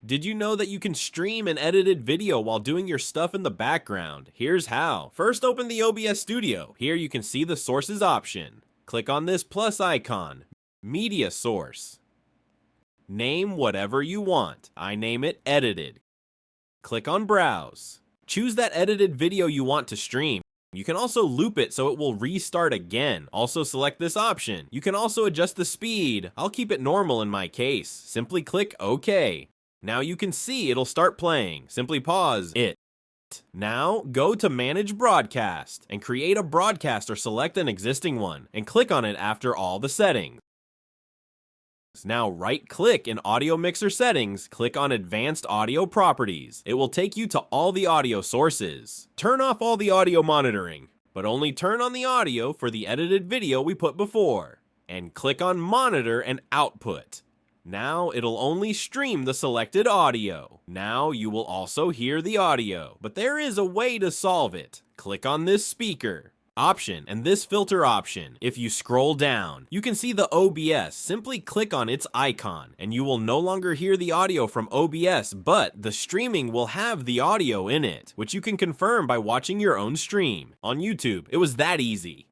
Did you know that you can stream an edited video while doing your stuff in the background? Here's how. First, open the OBS Studio. Here you can see the sources option. Click on this plus icon, media source. Name whatever you want. I name it edited. Click on browse. Choose that edited video you want to stream. You can also loop it so it will restart again. Also select this option. You can also adjust the speed. I'll keep it normal in my case. Simply click OK. Now you can see it'll start playing. Simply pause it. Now go to Manage Broadcast and create a broadcast or select an existing one and click on it after all the settings. Now right-click in Audio Mixer Settings, click on Advanced Audio Properties. It will take you to all the audio sources. Turn off all the audio monitoring, but only turn on the audio for the edited video we put before. And click on Monitor and Output. Now it'll only stream the selected audio. Now you will also hear the audio, but there is a way to solve it. Click on this speaker option and this filter option. If you scroll down, you can see the OBS. Simply click on its icon and you will no longer hear the audio from OBS, but the streaming will have the audio in it, which you can confirm by watching your own stream. On YouTube, it was that easy.